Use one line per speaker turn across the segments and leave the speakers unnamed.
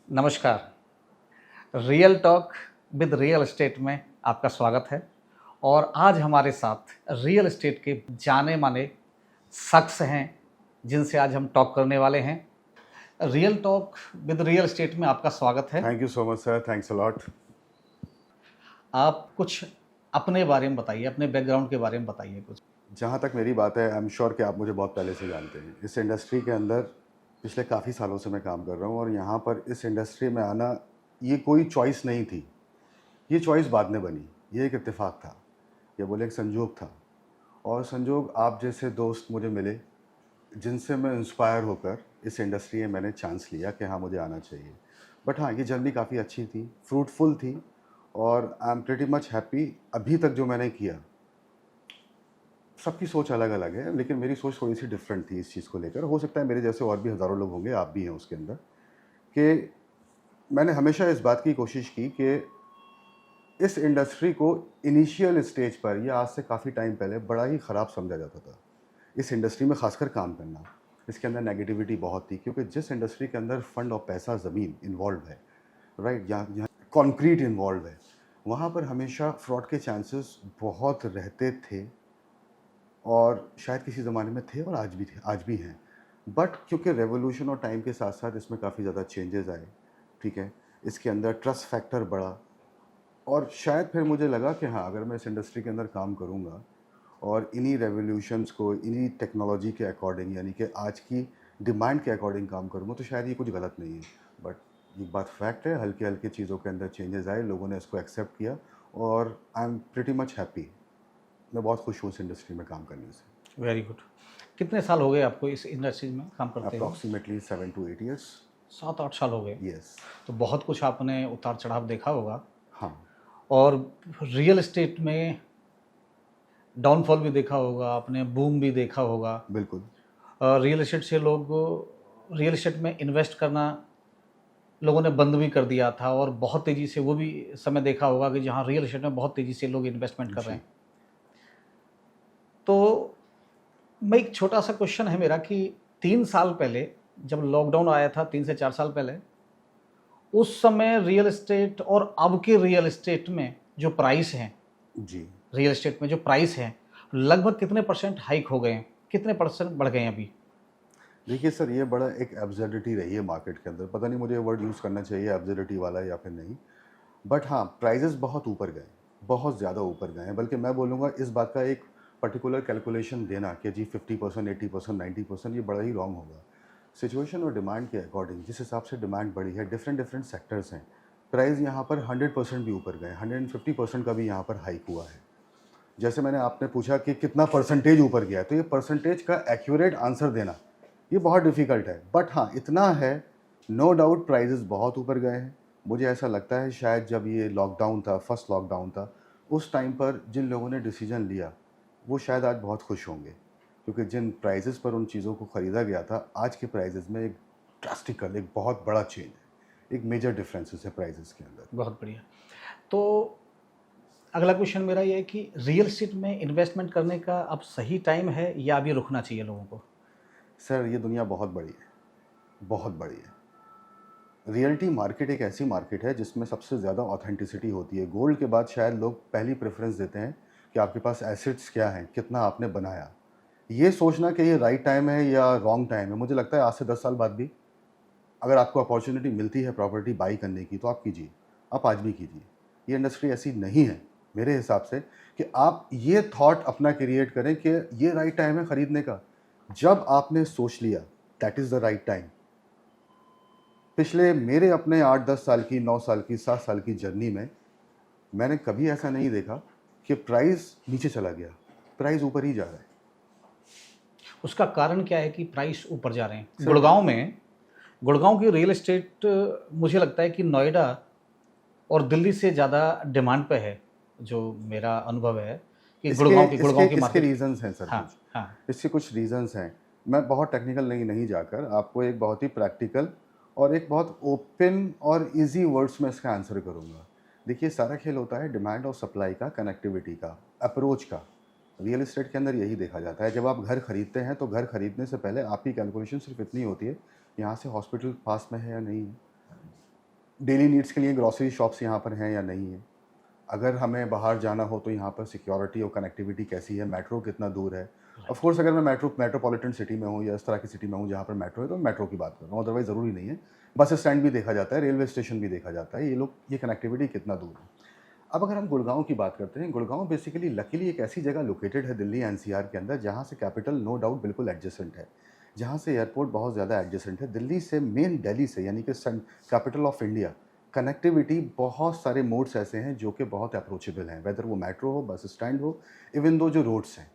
नमस्कार। Real talk with real estate में आपका स्वागत है। और आज हमारे साथ रियल एस्टेट के जाने माने शख्स हैं जिनसे आज हम टॉक करने वाले हैं। Real talk with real estate में आपका स्वागत है।
Thank you so much sir, thanks a lot.
आप कुछ अपने बारे में बताइए, अपने बैकग्राउंड के बारे में बताइए कुछ।
जहाँ तक मेरी बात है, आई एम श्योर कि आप मुझे बहुत पहले से जानते हैं। इस इंडस्ट्री के अंदर पिछले काफ़ी सालों से मैं काम कर रहा हूँ और यहाँ पर इस इंडस्ट्री में आना ये कोई चॉइस नहीं थी। ये चॉइस बाद में बनी, ये एक इत्तेफाक था, या बोले एक संजोग था। और संजोग आप जैसे दोस्त मुझे मिले जिनसे मैं इंस्पायर होकर इस इंडस्ट्री में मैंने चांस लिया कि हाँ मुझे आना चाहिए। बट हाँ, ये जर्नी काफ़ी अच्छी थी, फ्रूटफुल थी और I am pretty much happy. अभी तक जो मैंने किया, सबकी सोच अलग अलग है, लेकिन मेरी सोच थोड़ी सी डिफरेंट थी इस चीज़ को लेकर। हो सकता है मेरे जैसे और भी हज़ारों लोग होंगे, आप भी हैं उसके अंदर, कि मैंने हमेशा इस बात की कोशिश की कि इस इंडस्ट्री को इनिशियल स्टेज पर या आज से काफ़ी टाइम पहले बड़ा ही ख़राब समझा जाता था। इस इंडस्ट्री में खासकर काम करना, इसके अंदर नेगेटिविटी बहुत थी, क्योंकि जिस इंडस्ट्री के अंदर फंड और पैसा, ज़मीन इन्वॉल्व है, राइट, जहाँ कॉन्क्रीट इन्वॉल्व है, वहाँ पर हमेशा फ्रॉड के चांसेस बहुत रहते थे और शायद किसी ज़माने में थे और आज भी हैं। बट क्योंकि रेवोल्यूशन और टाइम के साथ साथ इसमें काफ़ी ज़्यादा चेंजेस आए, ठीक है, इसके अंदर ट्रस्ट फैक्टर बढ़ा और शायद फिर मुझे लगा कि हाँ, अगर मैं इस इंडस्ट्री के अंदर काम करूँगा और इन्हीं रेवोल्यूशंस को, इन्हीं टेक्नोलॉजी के अकॉर्डिंग, यानी कि आज की डिमांड के अकॉर्डिंग काम करूँगा, तो शायद ये कुछ गलत नहीं है। बट ये बात फैक्ट है, हल्के हल्के चीज़ों के अंदर चेंजेस आए, लोगों ने इसको एक्सेप्ट किया और I am pretty much happy. मैं बहुत खुश हूँ इस इंडस्ट्री में काम करने से।
Very good. कितने साल हो गए आपको इस इंडस्ट्री में काम करते हुए?
Approximately 7 to 8 years.
7-8 साल हो गए।
यस।
तो बहुत कुछ आपने उतार चढ़ाव देखा होगा।
हाँ।
और रियल एस्टेट में डाउनफॉल भी देखा होगा आपने, बूम भी देखा होगा।
बिल्कुल।
रियल एस्टेट से लोग रियल एस्टेट में इन्वेस्ट करना लोगों ने बंद भी कर दिया था और बहुत तेज़ी से वो भी समय देखा होगा कि जहाँ रियल एस्टेट में बहुत तेज़ी से लोग इन्वेस्टमेंट कर रहे
जी।
हैं। तो मैं एक छोटा सा क्वेश्चन है मेरा कि 3 साल पहले जब लॉकडाउन आया था, 3 से 4 साल पहले, उस समय रियल एस्टेट और अब के रियल एस्टेट में जो प्राइस हैं,
जी।
रियल एस्टेट में जो प्राइस हैं, लगभग कितने परसेंट हाइक हो गए हैं? कितने परसेंट बढ़ गए हैं अभी?
देखिए सर, ये बड़ा एक एब्सर्डिटी रही है मार्केट के अंदर। पता नहीं मुझे ये वर्ड यूज़ करना चाहिए एब्सर्डिटी वाला या फिर नहीं। बट हाँ, प्राइजेस बहुत ऊपर गए, बहुत ज़्यादा ऊपर गए हैं। बल्कि मैं बोलूँगा इस बात का एक पर्टिकुलर कैलकुलेशन देना कि जी 50%, 80%, 90%, ये बड़ा ही रॉन्ग होगा। सिचुएशन और डिमांड के अकॉर्डिंग जिस हिसाब से डिमांड बढ़ी है, डिफरेंट डिफरेंट सेक्टर्स हैं, प्राइस यहाँ पर 100% भी ऊपर गए, 150% का भी यहाँ पर हाइक हुआ है। जैसे मैंने आपने पूछा कि कितना परसेंटेज ऊपर गया है, तो ये परसेंटेज का एक्यूरेट आंसर देना ये बहुत डिफ़िकल्ट है। बट हाँ, इतना है, नो डाउट प्राइजेस बहुत ऊपर गए हैं। मुझे ऐसा लगता है शायद जब ये लॉकडाउन था, फर्स्ट लॉकडाउन था, उस टाइम पर जिन लोगों ने डिसीजन लिया वो शायद आज बहुत खुश होंगे, क्योंकि जिन प्राइजेस पर उन चीज़ों को ख़रीदा गया था, आज के प्राइजेस में एक ड्रास्टिकल, एक बहुत बड़ा चेंज है, एक मेजर डिफरेंसेस है प्राइजेस के अंदर।
बहुत बढ़िया। तो अगला क्वेश्चन मेरा ये है कि रियल एस्टेट में इन्वेस्टमेंट करने का अब सही टाइम है या अभी रुकना चाहिए लोगों को?
सर, ये दुनिया बहुत बड़ी है, बहुत बड़ी है। रियल्टी मार्केट एक ऐसी मार्केट है जिसमें सबसे ज़्यादा ऑथेंटिसिटी होती है। गोल्ड के बाद शायद लोग पहली प्रेफरेंस देते हैं कि आपके पास एसेट्स क्या हैं, कितना आपने बनाया। ये सोचना कि ये राइट टाइम है या रॉन्ग टाइम है, मुझे लगता है आज से 10 साल बाद भी अगर आपको अपॉर्चुनिटी मिलती है प्रॉपर्टी बाई करने की, तो आप कीजिए, आप आज भी कीजिए। ये इंडस्ट्री ऐसी नहीं है मेरे हिसाब से कि आप ये थॉट अपना क्रिएट करें कि ये राइट टाइम है ख़रीदने का। जब आपने सोच लिया that is the right time. पिछले मेरे अपने 8-10 साल की, 9 साल की, 7 साल की जर्नी में मैंने कभी ऐसा नहीं देखा कि प्राइस नीचे चला गया, प्राइस ऊपर ही जा रहा है।
उसका कारण क्या है कि प्राइस ऊपर जा रहे हैं?
सर,
गुड़गांव की रियल एस्टेट मुझे लगता है कि नोएडा और दिल्ली से ज़्यादा डिमांड पे है, जो मेरा अनुभव है कि गुड़गांव की
इसके
मार्केट।
रीजंस हैं सर
हाँ,
कुछ।
हाँ।
इसके कुछ रीजंस हैं। मैं बहुत टेक्निकल नहीं जाकर आपको एक बहुत ही प्रैक्टिकल और एक बहुत ओपन और इजी वर्ड्स में इसका आंसर करूंगा। देखिए, सारा खेल होता है डिमांड और सप्लाई का, कनेक्टिविटी का, अप्रोच का। रियल एस्टेट के अंदर यही देखा जाता है। जब आप घर खरीदते हैं तो घर खरीदने से पहले आपकी कैलकुलेशन सिर्फ इतनी होती है, यहाँ से हॉस्पिटल पास में है या नहीं है, डेली नीड्स के लिए ग्रॉसरी शॉप्स यहाँ पर हैं या नहीं है, अगर हमें बाहर जाना हो तो यहाँ पर सिक्योरिटी और कनेक्टिविटी कैसी है, मेट्रो कितना दूर है। ऑफ कोर्स अगर मैं मेट्रोपॉलिटन सिटी में हूँ या इस तरह की सिटी में हूँ जहाँ पर मेट्रो है तो मेट्रो की बात कर रहा हूँ, अदरवाइज ज़रूरी नहीं है। बस स्टैंड भी देखा जाता है, रेलवे स्टेशन भी देखा जाता है, ये कनेक्टिविटी कितना दूर है। अब अगर हम गुड़गांव की बात करते हैं, गुड़गांव बेसिकली लकीली एक ऐसी जगह लोकेटेड है दिल्ली एनसीआर के अंदर जहाँ से कैपिटल नो डाउट बिल्कुल एडजेसेंट है, जहाँ से एयरपोर्ट बहुत ज़्यादा एडजेसेंट है दिल्ली से, मेन दिल्ली से, यानी कि कैपिटल ऑफ इंडिया। कनेक्टिविटी बहुत सारे मोड्स ऐसे हैं जो कि बहुत अप्रोचेबल हैं, वेदर वो मेट्रो हो, बस स्टैंड हो, इवन दो जो रोड्स हैं।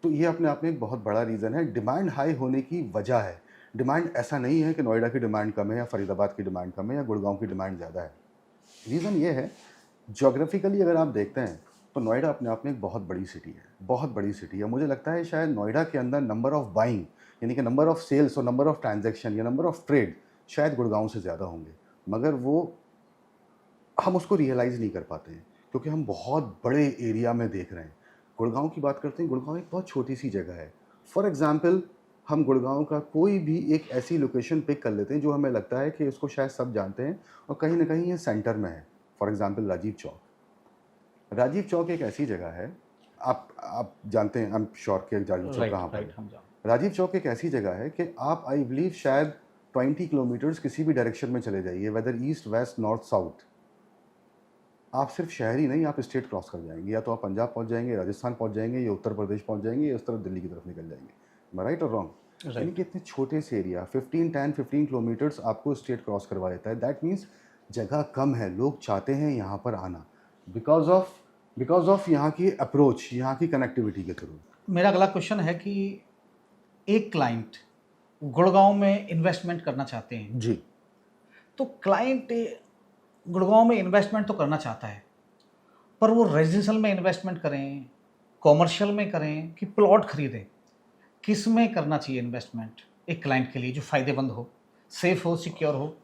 तो ये अपने आप में एक बहुत बड़ा रीज़न है। डिमांड हाई होने की वजह है, डिमांड ऐसा नहीं है कि नोएडा की डिमांड कम है या फरीदाबाद की डिमांड कम है या गुड़गांव की डिमांड ज़्यादा है। रीज़न ये है, ज्योग्राफिकली अगर आप देखते हैं तो नोएडा अपने आप में एक बहुत बड़ी सिटी है, बहुत बड़ी सिटी है। मुझे लगता है शायद नोएडा के अंदर नंबर ऑफ़ बाइंग, यानी कि नंबर ऑफ़ सेल्स और नंबर ऑफ़ ट्रांजैक्शन या नंबर ऑफ़ ट्रेड शायद गुड़गांव से ज़्यादा होंगे, मगर वो हम उसको रियलाइज़ नहीं कर पाते हैं क्योंकि हम बहुत बड़े एरिया में देख रहे हैं। गुड़गांव की बात करते हैं, गुड़गांव एक बहुत छोटी सी जगह है। फॉर एग्ज़ाम्पल हम गुड़गांव का कोई भी एक ऐसी लोकेशन पिक कर लेते हैं जो हमें लगता है कि इसको शायद सब जानते हैं और कहीं ना कहीं ये सेंटर में है। For example Rajiv Chowk. राजीव चौक एक ऐसी जगह है, आप जानते हैं, आई एम श्योर कि राजीव चौक कहाँ पर है। राजीव चौक एक ऐसी जगह है कि आप, आई बिलीव, शायद 20 किलोमीटर्स किसी भी डायरेक्शन में चले जाइए, whether east, west, north, south, आप सिर्फ शहर ही नहीं, आप स्टेट क्रॉस कर जाएंगे। या तो आप पंजाब पहुंच जाएंगे, राजस्थान पहुंच जाएंगे, या उत्तर प्रदेश पहुंच जाएंगे, या उस तरफ दिल्ली की तरफ निकल जाएंगे। मैं राइट और रॉन्ग? यानी कि इतने छोटे से एरिया 15 किलोमीटर्स आपको स्टेट क्रॉस करवा देता है। दैट मीन्स जगह कम है, लोग चाहते हैं यहाँ पर आना बिकॉज ऑफ यहाँ की अप्रोच, यहाँ की कनेक्टिविटी के थ्रू।
मेरा अगला क्वेश्चन है कि एक क्लाइंट गुड़गांव में इन्वेस्टमेंट करना चाहते हैं
जी,
तो क्लाइंट गुड़गांव में इन्वेस्टमेंट तो करना चाहता है, पर वो रेजिडेंशियल में इन्वेस्टमेंट करें, कॉमर्शियल में करें कि प्लॉट खरीदें, किस में करना चाहिए इन्वेस्टमेंट एक क्लाइंट के लिए जो फ़ायदेमंद हो, सेफ हो, सिक्योर हो?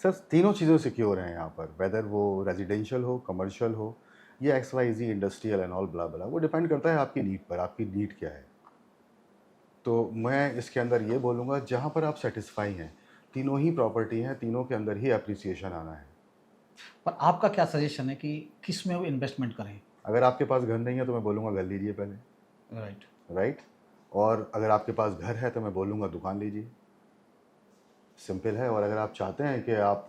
सर तीनों चीज़ें सिक्योर हैं यहाँ पर, वेदर वो रेजिडेंशियल हो, कमर्शियल हो या XYZ इंडस्ट्रियल एंड ऑल ब्ला ब्ला, वो डिपेंड करता है आपकी नीड पर, आपकी नीड क्या है। तो मैं इसके अंदर ये बोलूँगा, जहाँ पर आप सेटिस्फाई हैं, तीनों ही प्रॉपर्टी हैं, तीनों के अंदर ही अप्रिसिएशन आना है।
पर आपका क्या सजेशन है कि किस में वो इन्वेस्टमेंट करें?
अगर आपके पास घर नहीं है तो मैं बोलूँगा घर लीजिए पहले, राइट। और अगर आपके पास घर है तो मैं बोलूँगा दुकान लीजिए, सिंपल है। और अगर आप चाहते हैं कि आप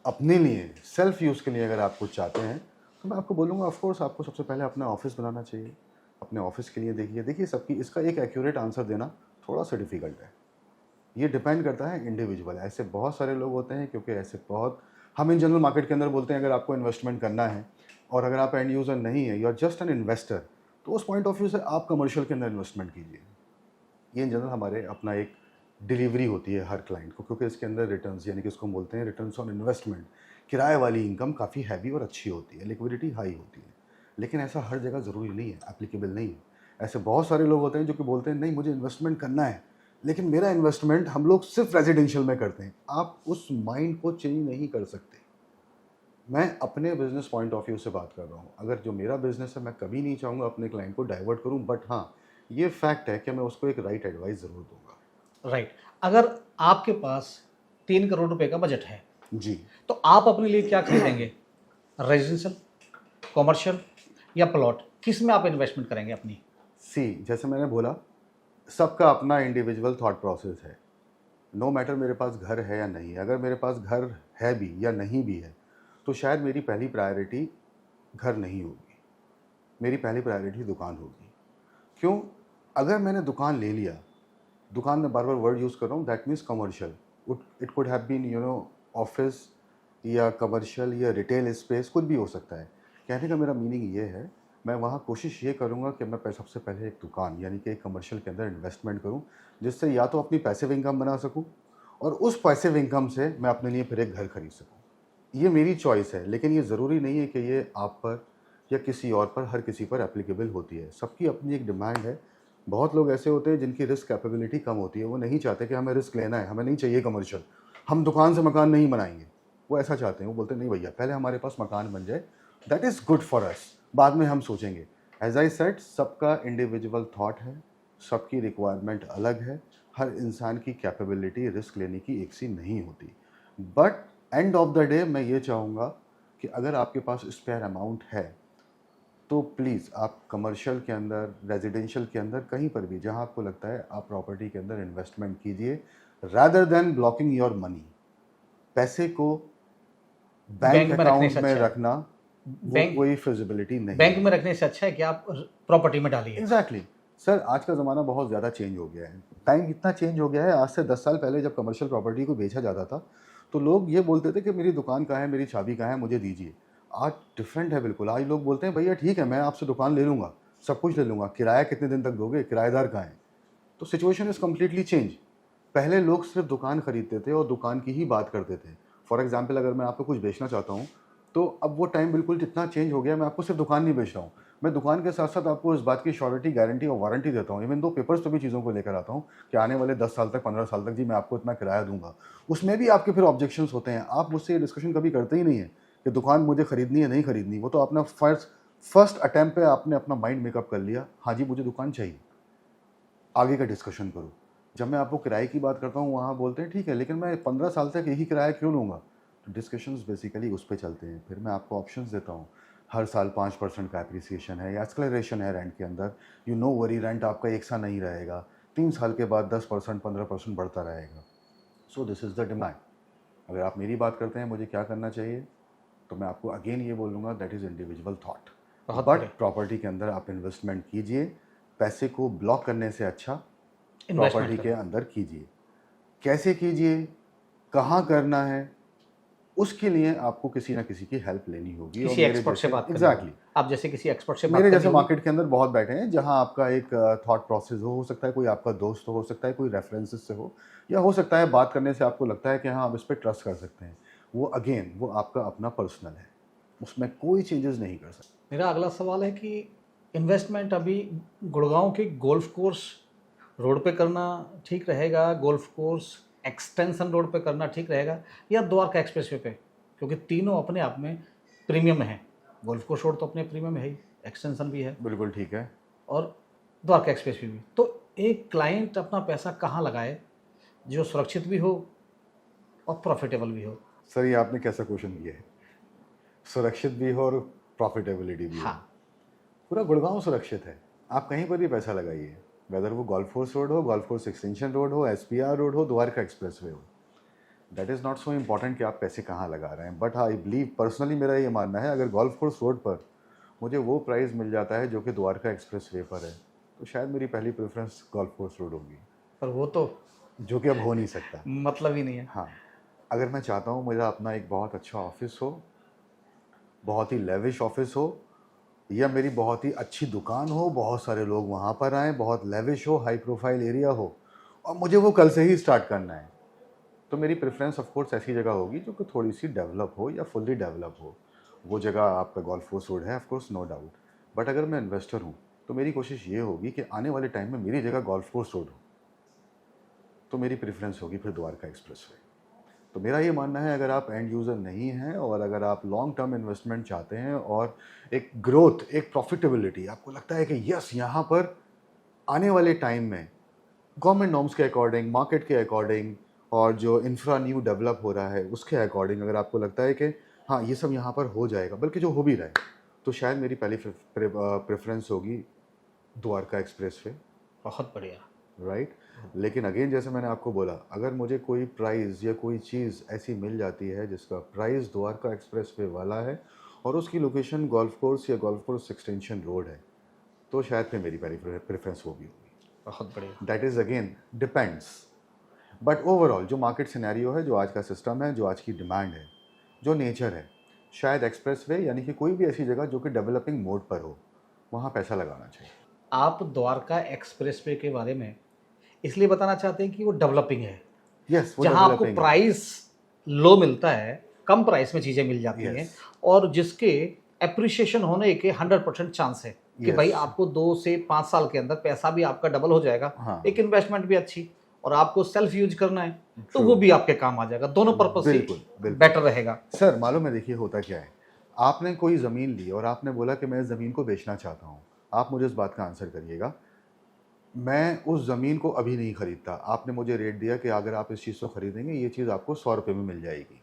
अपने लिए सेल्फ यूज़ के लिए अगर आप कुछ चाहते हैं तो मैं आपको बोलूँगा, ऑफ कोर्स आपको सबसे पहले अपना ऑफिस बनाना चाहिए। अपने ऑफिस के लिए देखिए सबकी, इसका एक एक्यूरेट आंसर देना थोड़ा सा डिफ़िकल्ट है, ये डिपेंड करता है इंडिविजुअल। ऐसे बहुत सारे लोग होते हैं, क्योंकि ऐसे बहुत, हम इन जनरल मार्केट के अंदर बोलते हैं अगर आपको इन्वेस्टमेंट करना है और अगर आप एंड यूज़र नहीं है, you are just an investor, तो उस पॉइंट ऑफ व्यू से आप कमर्शियल के अंदर इन्वेस्टमेंट कीजिए। ये इन जनरल हमारे अपना एक डिलीवरी होती है हर क्लाइंट को, क्योंकि इसके अंदर रिटर्न्स, यानी कि इसको हम बोलते हैं रिटर्न्स ऑन इन्वेस्टमेंट, किराए वाली इनकम काफ़ी हैवी और अच्छी होती है, लिक्विडिटी हाई होती है। लेकिन ऐसा हर जगह ज़रूरी नहीं है, एप्लीकेबल नहीं है। ऐसे बहुत सारे लोग होते हैं जो कि बोलते हैं नहीं मुझे इन्वेस्टमेंट करना है, लेकिन मेरा इन्वेस्टमेंट हम लोग सिर्फ रेजिडेंशियल में करते हैं। आप उस माइंड को चेंज नहीं कर सकते। मैं अपने बिजनेस पॉइंट ऑफ व्यू से बात कर रहा हूँ। अगर जो मेरा बिजनेस है, मैं कभी नहीं चाहूँगा अपने क्लाइंट को डाइवर्ट करूँ, बट हाँ, ये फैक्ट है कि मैं उसको एक राइट एडवाइस ज़रूर दूंगा।
राइट। अगर आपके पास 3 करोड़ रुपए का बजट है
जी,
तो आप अपने लिए क्या खरीदेंगे? रेजिडेंशियल, कॉमर्शियल या प्लॉट? किस में आप इन्वेस्टमेंट करेंगे अपनी?
जैसे मैंने बोला, सबका अपना इंडिविजुअल थॉट प्रोसेस है। नो मैटर मेरे पास घर है या नहीं है, अगर मेरे पास घर है भी या नहीं भी है तो शायद मेरी पहली प्रायोरिटी घर नहीं होगी, मेरी पहली प्रायोरिटी दुकान होगी। क्यों? अगर मैंने दुकान ले लिया, दुकान में बार बार वर्ड यूज़ कर रहा हूँ, that means commercial, it could have been office या कमर्शियल या रिटेल स्पेस, कुछ भी हो सकता है। कहने का मेरा मीनिंग ये है, मैं वहाँ कोशिश ये करूँगा कि मैं सबसे पहले एक दुकान, यानी कि एक कमर्शियल के अंदर इन्वेस्टमेंट करूँ, जिससे या तो अपनी पैसिव इनकम बना सकूँ और उस पैसिव इनकम से मैं अपने लिए फिर एक घर खरीद सकूँ। ये मेरी चॉइस है, लेकिन ये ज़रूरी नहीं है कि ये आप पर या किसी और पर, हर किसी पर एप्लीकेबल होती है। सबकी अपनी एक डिमांड है। बहुत लोग ऐसे होते हैं जिनकी रिस्क कैपेबिलिटी कम होती है, वो नहीं चाहते कि हमें रिस्क लेना है, हमें नहीं चाहिए कमर्शियल, हम दुकान से मकान नहीं बनाएंगे। वो ऐसा चाहते हैं, वो बोलते हैं नहीं भैया पहले हमारे पास मकान बन जाए, that is good for us, बाद में हम सोचेंगे। एज आई सेड, सबका इंडिविजुअल थॉट है, सबकी रिक्वायरमेंट अलग है, हर इंसान की कैपेबिलिटी रिस्क लेने की एक सी नहीं होती। But end of the day मैं ये चाहूँगा कि अगर आपके पास स्पेयर अमाउंट है तो प्लीज़ आप कमर्शियल के अंदर, रेजिडेंशियल के अंदर, कहीं पर भी जहाँ आपको लगता है आप प्रॉपर्टी के अंदर इन्वेस्टमेंट कीजिए, rather than blocking your money. पैसे को बैंक
बैंक में रखने
अकाउंट
से
में
अच्छा है।
रखना वो
बैंक
कोई फिजिबिलिटी नहीं
बैंक
है।
में रखने से अच्छा है कि आप प्रॉपर्टी में डालिए।
एग्जैक्टली सर, आज का ज़माना बहुत ज़्यादा चेंज हो गया है, टाइम इतना चेंज हो गया है। आज से 10 साल पहले जब कमर्शियल प्रॉपर्टी को बेचा जाता था तो लोग ये बोलते थे कि मेरी दुकान कहाँ है, मेरी चाबी कहाँ है, मुझे दीजिए। आज डिफरेंट है बिल्कुल। आज लोग बोलते हैं भैया ठीक है, मैं आपसे दुकान ले लूँगा, सब कुछ ले लूँगा, किराया कितने दिन तक दोगे, किराएदार कहाँ है। तो सिचुएशन इज़ कम्प्लीटली चेंज। पहले लोग सिर्फ दुकान खरीदते थे और दुकान की ही बात करते थे। फॉर एग्जाम्पल अगर मैं आपको कुछ बेचना चाहता हूँ तो अब वो टाइम बिल्कुल इतना चेंज हो गया, मैं आपको सिर्फ दुकान नहीं बेच रहा हूँ, मैं दुकान के साथ साथ आपको इस बात की श्योरिटी, गारंटी और वारंटी देता हूँ। इवन दो पेपर्स पे भी चीज़ों को लेकर आता हूँ कि आने वाले 10 साल तक, 15 साल तक जी मैं आपको इतना किराया दूंगा। उसमें भी आपके फिर ऑब्जेक्शंस होते हैं, आप मुझसे ये डिस्कशन कभी करते ही नहीं है कि दुकान मुझे खरीदनी है नहीं खरीदनी। वो तो अपना फर्स्ट अटैम्प्ट पे आपने अपना माइंड मेकअप कर लिया, हाँ जी मुझे दुकान चाहिए, आगे का डिस्कशन करो। जब मैं आपको किराए की बात करता हूँ वहाँ बोलते हैं ठीक है लेकिन मैं 15 साल तक यही किराया क्यों लूँगा। तो डिस्कशंस बेसिकली उस पे चलते हैं। फिर मैं आपको ऑप्शंस देता हूँ, हर साल 5% का एप्रिसिएशन है या एक्सलरेशन है रेंट के अंदर। यू नो वरी, रेंट आपका एक सा नहीं रहेगा, 3 साल के बाद 10% 15% बढ़ता रहेगा। So this is the demand. अगर आप मेरी बात करते हैं मुझे क्या करना चाहिए, तो मैं आपको अगेन ये बोलूँगा दैट इज़ इंडिविजुअल थॉट।
बहुत
बट
बढ़िया।
प्रॉपर्टी के अंदर आप इन्वेस्टमेंट कीजिए, पैसे को ब्लॉक करने से अच्छा
इन्वेस्टमेंट
प्रॉपर्टी के
करें।
अंदर कीजिए। कैसे कीजिए, कहाँ करना है, उसके लिए आपको किसी ना किसी की हेल्प लेनी होगी। और
किसी
मेरे
एक्सपर्ट से
जैसे
बात करनी होगी।
एग्जैक्टली
आप जैसे किसी एक्सपर्ट से बात
मेरे
करनी
जैसे
होगी।
मार्केट के अंदर बहुत बैठे हैं जहां आपका एक थॉट प्रोसेस हो सकता है कोई आपका दोस्त हो सकता है कोई रेफरेंसेस से हो, या हो सकता है बात करने से आपको लगता है कि हाँ आप इस पर ट्रस्ट कर सकते हैं। वो अगेन वो आपका अपना पर्सनल है, उसमें कोई चेंजेस नहीं कर सकते।
मेरा अगला सवाल है कि इन्वेस्टमेंट अभी गुड़गांव के गोल्फ कोर्स रोड पे करना ठीक रहेगा, गोल्फ कोर्स एक्सटेंशन रोड पे करना ठीक रहेगा, या द्वारका एक्सप्रेसवे पे? क्योंकि तीनों अपने आप में प्रीमियम हैं। गोल्फ कोर्स रोड तो अपने प्रीमियम है ही, एक्सटेंशन भी है,
बिल्कुल ठीक है।
और द्वारका एक्सप्रेसवे भी। तो एक क्लाइंट अपना पैसा कहाँ लगाए जो सुरक्षित भी हो और प्रॉफिटेबल भी हो?
सर ये आपने कैसा क्वेश्चन किया है, सुरक्षित भी हो और प्रॉफिटेबिलिटी भी हो।
हाँ।
पूरा गुड़गांव सुरक्षित है, आप कहीं पर भी पैसा लगाइए, वेदर वो गोल्फ कोर्स रोड हो, गोल्फ कोर्स एक्सटेंशन रोड हो, एसपीआर रोड हो, द्वारका एक्सप्रेसवे हो। That is not so important कि आप पैसे कहाँ लगा रहे हैं। बट आई बिलीव पर्सनली मेरा ये मानना है अगर गोल्फ कोर्स रोड पर मुझे वो प्राइस मिल जाता है जो कि द्वारका एक्सप्रेसवे पर है, तो शायद मेरी पहली प्रेफरेंस गोल्फ कोर्स रोड होगी,
पर वो तो
जो कि अब हो नहीं सकता।
मतलब ही नहीं है।
हाँ, अगर मैं चाहता हूँ मेरा अपना एक बहुत अच्छा ऑफिस हो, बहुत ही लेविश ऑफिस हो, या मेरी बहुत ही अच्छी दुकान हो, बहुत सारे लोग वहाँ पर आएँ, बहुत लेविश हो, हाई प्रोफाइल एरिया हो, और मुझे वो कल से ही स्टार्ट करना है, तो मेरी प्रेफरेंस ऑफ कोर्स ऐसी जगह होगी जो कि थोड़ी सी डेवलप हो या फुल्ली डेवलप हो। वो जगह आपका गोल्फ कोर्स रोड है of course, no doubt. But अगर मैं इन्वेस्टर हूँ तो मेरी कोशिश ये होगी कि आने वाले टाइम में मेरी जगह गोल्फ कोर्स रोड हो, तो मेरी प्रेफरेंस होगी फिर द्वारका एक्सप्रेसवे। तो मेरा ये मानना है अगर आप एंड यूज़र नहीं हैं और अगर आप लॉन्ग टर्म इन्वेस्टमेंट चाहते हैं और एक ग्रोथ, एक प्रॉफिटेबिलिटी, आपको लगता है कि यस यहाँ पर आने वाले टाइम में गवर्नमेंट नॉर्म्स के अकॉर्डिंग, मार्केट के अकॉर्डिंग और जो इंफ्रा न्यू डेवलप हो रहा है उसके अकॉर्डिंग अगर आपको लगता है कि हाँ ये सब यहाँ पर हो जाएगा, बल्कि जो हो भी रहा है, तो शायद मेरी पहली प्रेफरेंस होगी द्वारका एक्सप्रेसवे।
बहुत बढ़िया।
राइट। लेकिन अगेन जैसे मैंने आपको बोला, अगर मुझे कोई प्राइस या कोई चीज़ ऐसी मिल जाती है जिसका प्राइस द्वारका एक्सप्रेसवे वाला है और उसकी लोकेशन गोल्फ कोर्स या गोल्फ कोर्स एक्सटेंशन रोड है, तो शायद फिर मेरी पहली प्रेफरेंस वो भी होगी।
बहुत बढ़िया।
That is again depends. But overall जो मार्केट सिनेरियो है, जो आज का सिस्टम है, जो आज की डिमांड है, जो नेचर है, शायद एक्सप्रेसवे यानी कि कोई भी ऐसी जगह जो कि डेवलपिंग मोड पर हो, वहाँ पैसा लगाना चाहिए।
आप द्वारका एक्सप्रेसवे के बारे में इसलिए बताना चाहते हैं कि वो डेवलपिंग है,
यस, वो
जहां आपको
डेवलपिंग है।
प्राइस लो मिलता है, कम प्राइस में चीज़ें मिल जाती हैं,
Yes.
और जिसके एप्रिसिएशन होने के 100% चांस है कि
Yes.
भाई आपको 2 से 5 साल के अंदर पैसा भी आपका डबल हो जाएगा।
हाँ।
एक इन्वेस्टमेंट भी अच्छी, और आपको सेल्फ यूज करना है तो
True.
वो भी आपके काम आ जाएगा। दोनों पर्पज से
बिल्कुल, बिल्कुल।
बेटर रहेगा।
सर मालूम है, देखिए होता क्या है, आपने कोई ज़मीन ली और आपने बोला कि मैं इस ज़मीन को बेचना चाहता हूँ। आप मुझे इस बात का आंसर करिएगा, मैं उस ज़मीन को अभी नहीं खरीदता। आपने मुझे रेट दिया कि अगर आप इस चीज़ को खरीदेंगे ये चीज़ आपको 100 रुपये में मिल जाएगी।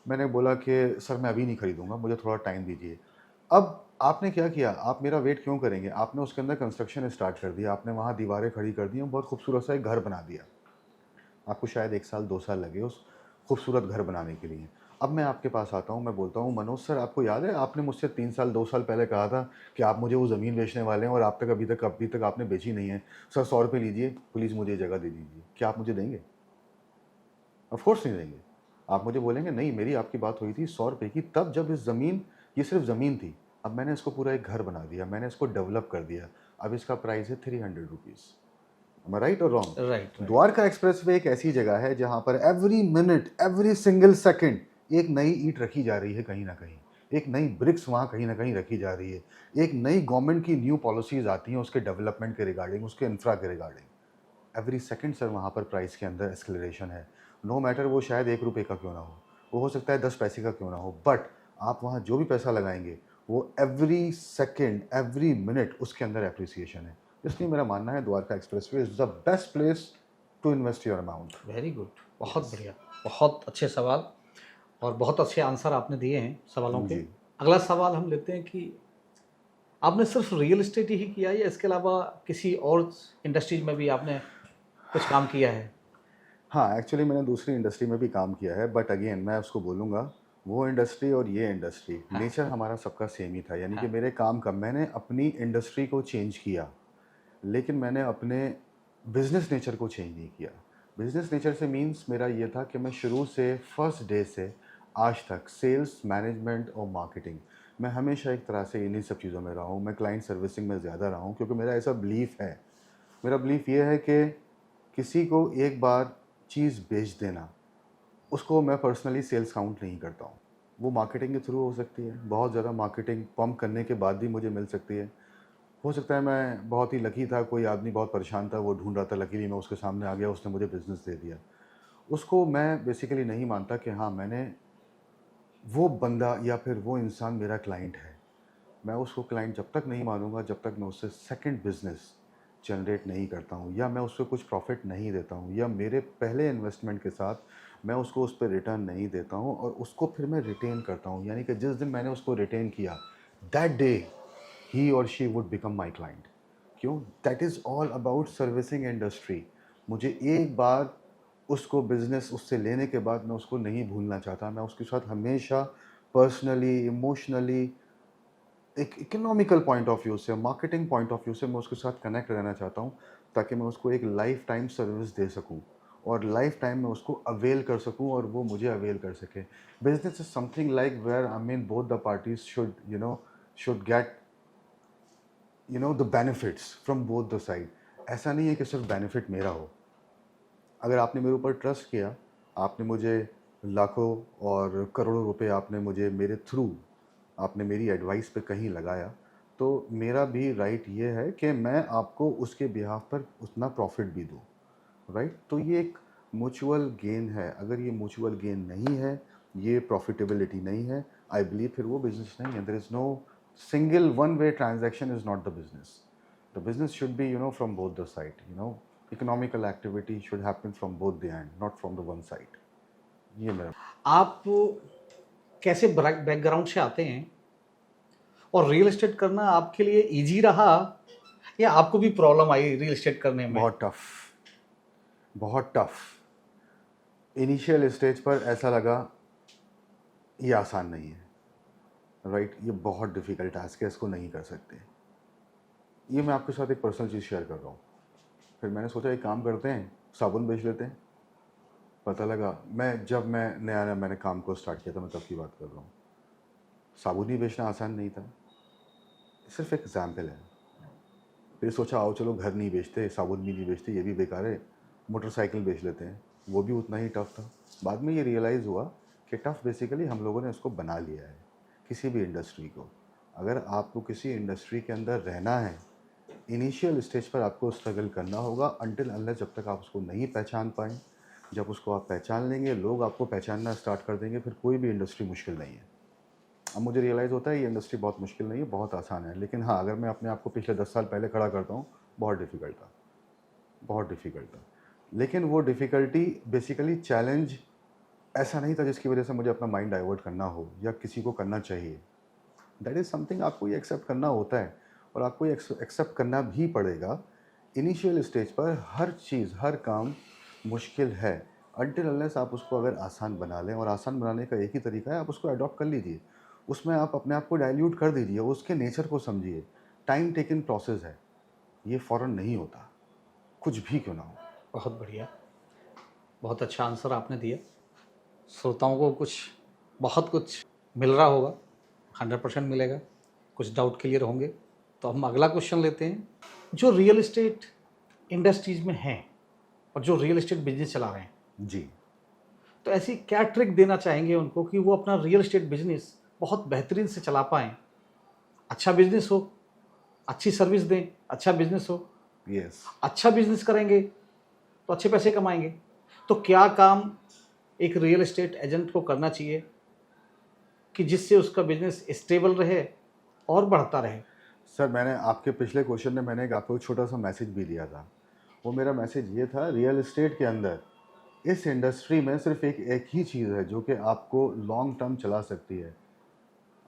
मैंने बोला कि सर मैं अभी नहीं खरीदूंगा, मुझे थोड़ा टाइम दीजिए। अब आपने क्या किया, आप मेरा वेट क्यों करेंगे, आपने उसके अंदर कंस्ट्रक्शन स्टार्ट कर दिया, आपने वहाँ दीवारें खड़ी कर दी और बहुत खूबसूरत सा एक घर बना दिया। आपको शायद 1 साल 2 साल लगे उस खूबसूरत घर बनाने के लिए। अब मैं आपके पास आता हूँ, मैं बोलता हूँ मनोज सर आपको याद है आपने मुझसे 3 साल 2 साल पहले कहा था कि आप मुझे वो ज़मीन बेचने वाले हैं और आप तक अभी तक आपने बेची नहीं है। सर 100 रुपये लीजिए, प्लीज़ मुझे ये जगह दे दीजिए। क्या आप मुझे देंगे? ऑफ कोर्स नहीं देंगे। आप मुझे बोलेंगे नहीं मेरी आपकी बात हुई थी 100 रुपये की तब जब इस ज़मीन, ये सिर्फ़ ज़मीन थी। अब मैंने इसको पूरा एक घर बना दिया, मैंने इसको डेवलप कर दिया। अब इसका प्राइस है 300 रुपीज़। एम आई राइट और wrong?
Right, right.
Dwarka expressway एक ऐसी जगह है जहां पर every minute every single second एक नई ईंट रखी जा रही है, कहीं ना कहीं एक नई ब्रिक्स वहां कहीं ना कहीं रखी जा रही है, एक नई गवर्नमेंट की न्यू पॉलिसीज आती हैं उसके डेवलपमेंट के रिगार्डिंग, उसके इंफ्रा के रिगार्डिंग। एवरी सेकंड सर वहां पर प्राइस के अंदर एस्केलेशन है। नो मैटर वो शायद 1 रुपये का क्यों ना वो हो सकता है 10 पैसे का क्यों ना हो, बट आप वहाँ जो भी पैसा लगाएंगे वो एवरी सेकेंड एवरी मिनट उसके अंदर एप्रिसिएशन है। इसलिए मेरा मानना है Dwarka expressway is the best place to invest your amount.
Very good, बहुत
Yes.
बढ़िया। बहुत अच्छे सवाल और बहुत अच्छे आंसर आपने दिए हैं सवालों के।
जी।
अगला सवाल हम लेते हैं कि आपने सिर्फ रियल एस्टेट ही किया है या इसके अलावा किसी और इंडस्ट्रीज में भी आपने कुछ काम किया है?
हाँ, एक्चुअली मैंने दूसरी इंडस्ट्री में भी काम किया है, बट अगेन मैं उसको बोलूँगा वो इंडस्ट्री और ये इंडस्ट्री
हाँ,
नेचर हमारा सबका सेम ही था, यानी कि
हाँ,
मेरे काम का मैंने अपनी इंडस्ट्री को चेंज किया, लेकिन मैंने अपने बिजनेस नेचर को चेंज नहीं किया। बिजनेस नेचर से मींस मेरा ये था कि मैं शुरू से फर्स्ट डे से आज तक सेल्स मैनेजमेंट और मार्केटिंग, मैं हमेशा एक तरह से इन्हीं सब चीज़ों में रहा हूँ। मैं क्लाइंट सर्विसिंग में ज़्यादा रहा हूँ क्योंकि मेरा ऐसा बिलीफ है, मेरा बिलीफ ये है कि किसी को एक बार चीज़ बेच देना, उसको मैं पर्सनली सेल्स काउंट नहीं करता हूँ। वो मार्केटिंग के थ्रू हो सकती है, बहुत ज़्यादा मार्केटिंग पंप करने के बाद भी मुझे मिल सकती है। हो सकता है मैं बहुत ही लकी था, कोई आदमी बहुत परेशान था, वो ढूंढ रहा था, लकीली मैं उसके सामने आ गया, उसने मुझे बिज़नेस दे दिया। उसको मैं बेसिकली नहीं मानता कि हाँ मैंने वो बंदा या फिर वो इंसान मेरा क्लाइंट है। मैं उसको क्लाइंट जब तक नहीं मानूंगा जब तक मैं उससे सेकंड बिजनेस जनरेट नहीं करता हूँ या मैं उसको कुछ प्रॉफिट नहीं देता हूँ या मेरे पहले इन्वेस्टमेंट के साथ मैं उसको उस पर रिटर्न नहीं देता हूँ और उसको फिर मैं रिटेन करता हूँ, यानी कि जिस दिन मैंने उसको रिटेन किया दैट डे ही और she would become my client. क्यों? That is all about servicing industry. मुझे एक बार उसको बिज़नेस उससे लेने के बाद मैं उसको नहीं भूलना चाहता, मैं उसके साथ हमेशा पर्सनली इमोशनली एक इकोनॉमिकल पॉइंट ऑफ व्यू से, मार्केटिंग पॉइंट ऑफ व्यू से मैं उसके साथ कनेक्ट रहना चाहता हूँ ताकि मैं उसको एक लाइफ टाइम सर्विस दे सकूँ और लाइफ टाइम में उसको अवेल कर सकूँ और वो मुझे अवेल कर सके। Business is something like where I mean both the parties should get the benefits from both the side. ऐसा नहीं है कि सिर्फ बेनिफिट मेरा हो। अगर आपने मेरे ऊपर ट्रस्ट किया, आपने मुझे लाखों और करोड़ों रुपए आपने मुझे मेरे थ्रू आपने मेरी एडवाइस पे कहीं लगाया, तो मेरा भी राइट ये है कि मैं आपको उसके बिहाफ पर उतना प्रॉफिट भी दूँ, राइट? तो ये एक म्यूचुअल गेन है। अगर ये म्यूचुअल गेन नहीं है, ये प्रॉफिटेबिलिटी नहीं है, आई बिलीव फिर वो बिजनेस नहीं है। There is no single one way transaction is not the business. द business should be from both the side, economical activity should happen from both the end, not from the one side। ये मेरा।
आप कैसे background से आते हैं और real estate करना आपके लिए इजी रहा या आपको भी प्रॉब्लम आई रियल एस्टेट करने में?
बहुत टफ, बहुत टफ। इनिशियल स्टेज पर ऐसा लगा ये आसान नहीं है, राइट? ये बहुत डिफ़िकल्ट टास्क है, इसको नहीं कर सकते। ये मैं आपके साथ एक पर्सनल चीज़ शेयर कर रहा हूँ। फिर मैंने सोचा एक काम करते हैं, साबुन बेच लेते हैं। पता लगा जब मैं नया नया मैंने काम को स्टार्ट किया था, मैं तब की बात कर रहा हूँ। साबुन ही बेचना आसान नहीं था, सिर्फ एक एग्जाम्पल है। फिर सोचा आओ चलो घर नहीं बेचते, साबुन भी नहीं बेचते, ये भी बेकार है, मोटरसाइकिल बेच लेते हैं। वो भी उतना ही टफ था। बाद में ये रियलाइज़ हुआ कि टफ बेसिकली हम लोगों ने उसको बना लिया है। किसी भी इंडस्ट्री को, अगर आपको किसी इंडस्ट्री के अंदर रहना है, इनिशियल स्टेज पर आपको स्ट्रगल करना होगा अनटिल अनलेस जब तक आप उसको नहीं पहचान पाएँ। जब उसको आप पहचान लेंगे, लोग आपको पहचानना स्टार्ट कर देंगे, फिर कोई भी इंडस्ट्री मुश्किल नहीं है। अब मुझे रियलाइज़ होता है ये इंडस्ट्री बहुत मुश्किल नहीं है, बहुत आसान है। लेकिन हाँ, अगर मैं अपने आप को पिछले 10 साल पहले खड़ा करता हूँ, बहुत डिफ़िकल्ट था, बहुत डिफ़िकल्ट था। लेकिन वो डिफ़िकल्टी बेसिकली चैलेंज ऐसा नहीं था जिसकी वजह से मुझे अपना माइंड डाइवर्ट करना हो या किसी को करना चाहिए। दैट इज़ समथिंग आपको ये एक्सेप्ट करना होता है और आपको ये एक्सेप्ट करना भी पड़ेगा। इनिशियल स्टेज पर हर चीज़, हर काम मुश्किल है। अनटिल अनलेस आप उसको अगर आसान बना लें, और आसान बनाने का एक ही तरीका है, आप उसको अडॉप्ट कर लीजिए। उसमें आप अपने आप को डाइल्यूट कर दीजिए, उसके नेचर को समझिए। टाइम टेकिंग प्रोसेस है, ये फ़ौरन नहीं होता, कुछ भी क्यों ना हो।
बहुत बढ़िया, बहुत अच्छा आंसर आपने दिया। श्रोताओं को बहुत कुछ मिल रहा होगा, 100% मिलेगा। कुछ डाउट क्लियर होंगे। तो हम अगला क्वेश्चन लेते हैं। जो रियल एस्टेट इंडस्ट्रीज में हैं और जो रियल एस्टेट बिजनेस चला रहे हैं,
जी।
तो ऐसी क्या ट्रिक देना चाहेंगे उनको कि वो अपना रियल एस्टेट बिजनेस बहुत बेहतरीन से चला पाएँ? अच्छा बिजनेस हो, अच्छी सर्विस दें, अच्छा बिजनेस हो।
यस।
अच्छा बिजनेस करेंगे तो अच्छे पैसे कमाएंगे। तो क्या काम एक रियल एस्टेट एजेंट को करना चाहिए कि जिससे उसका बिजनेस स्टेबल रहे और बढ़ता रहे?
सर, मैंने आपके पिछले क्वेश्चन में मैंने आपको एक छोटा सा मैसेज भी दिया था। वो मेरा मैसेज ये था, रियल एस्टेट के अंदर, इस इंडस्ट्री में सिर्फ एक ही चीज़ है जो कि आपको लॉन्ग टर्म चला सकती है,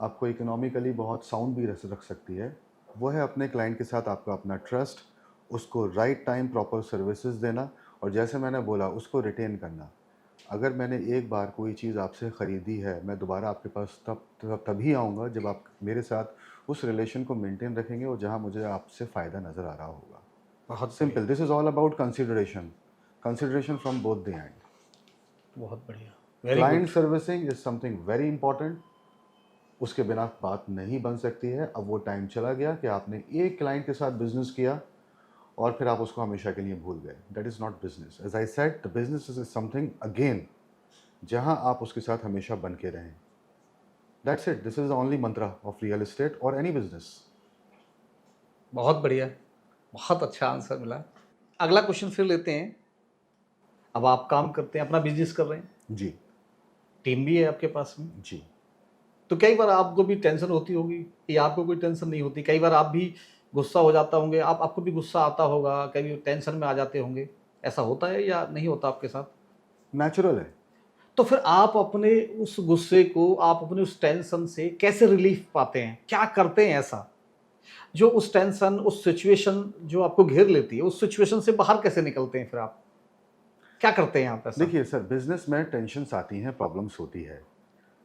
आपको इकोनॉमिकली बहुत साउंड भी रख सकती है। वो है अपने क्लाइंट के साथ आपका अपना ट्रस्ट, उसको राइट टाइम प्रॉपर सर्विसेज देना, और जैसे मैंने बोला, उसको रिटेन करना। अगर मैंने एक बार कोई चीज़ आपसे ख़रीदी है, मैं दोबारा आपके पास तभी आऊँगा जब आप मेरे साथ उस रिलेशन को मेंटेन रखेंगे और जहाँ मुझे आपसे फ़ायदा नज़र आ रहा होगा।
बहुत बढ़िया,
simple, this is all about consideration, consideration from both the end.
बहुत बढ़िया, very
client
good.
Servicing is something very important, उसके बिना बात नहीं बन सकती है। अब वो टाइम चला गया कि आपने एक क्लाइंट के साथ बिज़नेस किया और फिर आप उसको हमेशा के लिए भूल गए। That is not business. As I said, the business is something again, जहाँ आप उसके साथ हमेशा बन के रहें। That's it. This is the only mantra of real estate or any business.
बहुत बढ़िया, बहुत अच्छा आंसर मिला। अगला क्वेश्चन फिर लेते हैं। अब आप काम करते हैं, अपना बिजनेस कर रहे हैं,
जी।
टीम भी है आपके पास में,
जी।
तो कई बार आपको भी टेंशन होती होगी या आपको कोई टेंशन नहीं होती? कई बार आप भी गुस्सा हो जाता होंगे, आपको भी गुस्सा आता होगा, कभी टेंशन में आ जाते होंगे, ऐसा होता है या नहीं होता आपके साथ?
नेचुरल है।
तो फिर आप अपने उस गुस्से को, आप अपने उस टेंशन से कैसे रिलीफ पाते हैं? क्या करते हैं ऐसा जो उस टेंशन, उस सिचुएशन जो आपको घेर लेती है, उस सिचुएशन से बाहर कैसे निकलते हैं? फिर आप क्या करते हैं आप ऐसा?
देखिए सर, बिजनेस में टेंशन्स आती हैं, प्रॉब्लम्स होती है,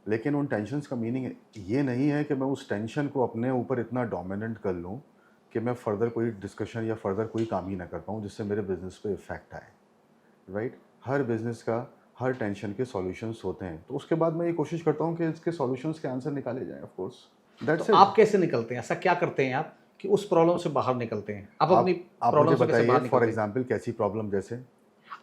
लेकिन उन टेंशन्स का मीनिंग ये नहीं है कि मैं उस टेंशन को अपने ऊपर इतना डोमिनेंट कर लूँ कि मैं फर्दर कोई डिस्कशन या फर्दर कोई काम ही ना कर पाऊँ जिससे मेरे बिजनेस पे इफ़ेक्ट आए। राइट? हर बिजनेस का, हर टेंशन के सॉल्यूशंस होते हैं, तो उसके बाद मैं ये कोशिश करता हूँ कि इसके सॉल्यूशंस के आंसर निकाले जाएँ, ऑफ कोर्स।
तो
दैट्स इट।
आप कैसे निकलते हैं? ऐसा क्या करते हैं आप कि उस प्रॉब्लम से बाहर निकलते हैं? आप अपनी
आप
प्रॉब्लम
मुझे
से कैसे
बताइए,
बाहर
फॉर
निकलते हैं?
एग्जांपल, कैसी प्रॉब्लम? जैसे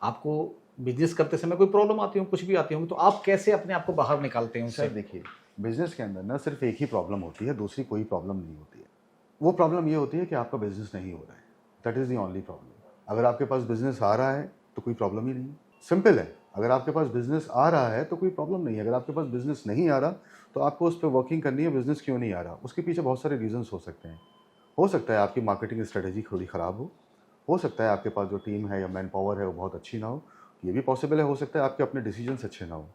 आपको बिज़नेस करते समय कोई प्रॉब्लम आती हो, कुछ भी आती होंगी, तो आप कैसे अपने आप को बाहर निकालते हैं
सर
उनसे?
देखिए, बिजनेस के अंदर ना सिर्फ एक ही प्रॉब्लम होती है, दूसरी कोई प्रॉब्लम नहीं होती है। वो प्रॉब्लम ये होती है कि आपका बिजनेस नहीं हो रहा है। That is the only problem. अगर आपके पास बिजनेस आ रहा है तो कोई प्रॉब्लम ही नहीं है। सिंपल है। अगर आपके पास बिजनेस आ रहा है तो कोई प्रॉब्लम नहीं है। अगर आपके पास बिजनेस नहीं आ रहा तो आपको उस पर वर्किंग करनी है। बिजनेस क्यों नहीं आ रहा, उसके पीछे बहुत सारे रीजंस हो सकते हैं। हो सकता है आपकी मार्केटिंग स्ट्रेटेजी थोड़ी ख़राब हो सकता है आपके पास जो टीम है या मैन पावर है वो बहुत अच्छी ना हो, ये भी पॉसिबल है। हो सकता है आपके अपने डिसीजंस अच्छे ना हो।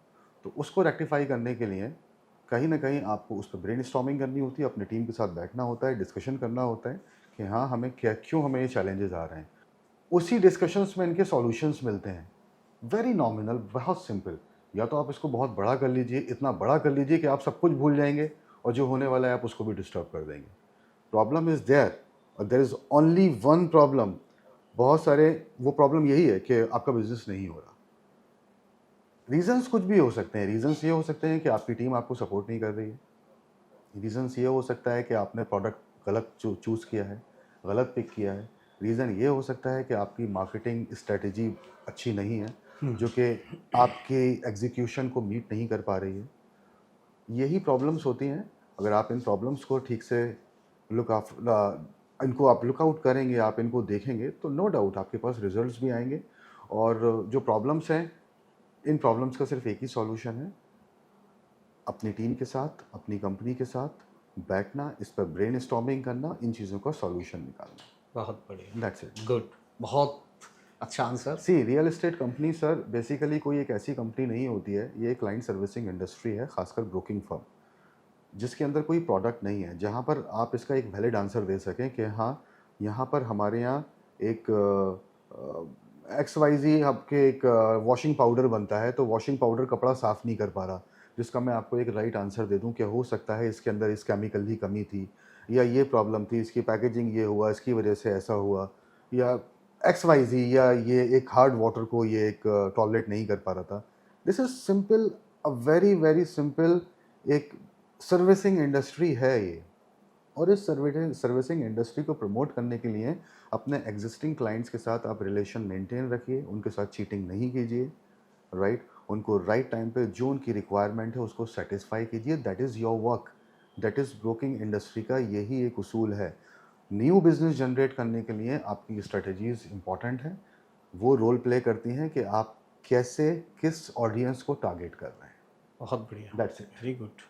तो उसको रेक्टिफाई करने के लिए कहीं ना कहीं आपको उस पर ब्रेनस्टॉर्मिंग करनी होती है, अपनी टीम के साथ बैठना होता है, डिस्कशन करना होता है कि हाँ, हमें क्या, क्यों हमें ये चैलेंजेस आ रहे हैं। उसी डिस्कशंस में इनके सॉल्यूशंस मिलते हैं। वेरी नॉमिनल, बहुत सिंपल। या तो आप इसको बहुत बड़ा कर लीजिए, इतना बड़ा कर लीजिए कि आप सब कुछ भूल जाएंगे और जो होने वाला है आप उसको भी डिस्टर्ब कर देंगे। प्रॉब्लम इज़ देयर, और there is only one problem. बहुत सारे, वो प्रॉब्लम यही है कि आपका बिजनेस नहीं हो रहा। रीजंस कुछ भी हो सकते हैं। रीजंस ये हो सकते हैं कि आपकी टीम आपको सपोर्ट नहीं कर रही है। रीजंस ये हो सकता है कि आपने प्रोडक्ट गलत चूज़ किया है, गलत पिक किया है। रीज़न ये हो सकता है कि आपकी मार्केटिंग स्ट्रेटजी अच्छी नहीं है, जो कि आपके एग्जीक्यूशन को मीट नहीं कर पा रही है। यही प्रॉब्लम्स होती हैं। अगर आप इन प्रॉब्लम्स को ठीक से इनको आप लुक आउट करेंगे, आप इनको देखेंगे, तो नो डाउट आपके पास रिजल्ट्स भी आएंगे। और जो प्रॉब्लम्स हैं, इन प्रॉब्लम्स का सिर्फ एक ही सॉल्यूशन है, अपनी टीम के साथ, अपनी कंपनी के साथ बैठना, इस पर ब्रेनस्टॉर्मिंग करना, इन चीज़ों का सॉल्यूशन निकालना।
बहुत बढ़िया,
दैट्स इट।
गुड। बहुत अच्छा answer.
See real estate company sir basically कोई एक ऐसी कंपनी नहीं होती है, ये एक क्लाइंट सर्विसिंग इंडस्ट्री है, खासकर ब्रोकिंग फर्म, जिसके अंदर कोई प्रोडक्ट नहीं है, जहाँ पर आप इसका एक वैलिड आंसर दे सकें कि हाँ यहाँ पर हमारे यहाँ एक एक्स वाई जी आपके एक वॉशिंग पाउडर बनता है, तो वॉशिंग पाउडर कपड़ा साफ़ नहीं कर पा रहा, जिसका मैं आपको एक राइट आंसर दे दूं कि हो सकता है इसके अंदर इस केमिकल की कमी थी, या ये प्रॉब्लम थी, इसकी पैकेजिंग ये हुआ, इसकी वजह से ऐसा हुआ, या एक्स वाई जी, या ये एक हार्ड वाटर को ये एक टॉलरेट नहीं कर पा रहा था। This is simple, a very very simple एक सर्विसिंग इंडस्ट्री है ये। और इस सर्विसिंग इंडस्ट्री को प्रमोट करने के लिए अपने एग्जिस्टिंग क्लाइंट्स के साथ आप रिलेशन मेंटेन रखिए, उनके साथ चीटिंग नहीं कीजिए, राइट, उनको राइट टाइम पे जो उनकी रिक्वायरमेंट है उसको सेटिस्फाई कीजिए। That is your work, that is broking industry का यही एक उसूल है। न्यू बिजनेस जनरेट करने के लिए आपकी स्ट्रेटजीज इंपॉर्टेंट हैं, वो रोल प्ले करती हैं कि आप कैसे किस ऑडियंस को टारगेट कर रहे हैं।
बहुत बढ़िया।
That's it.
Very good.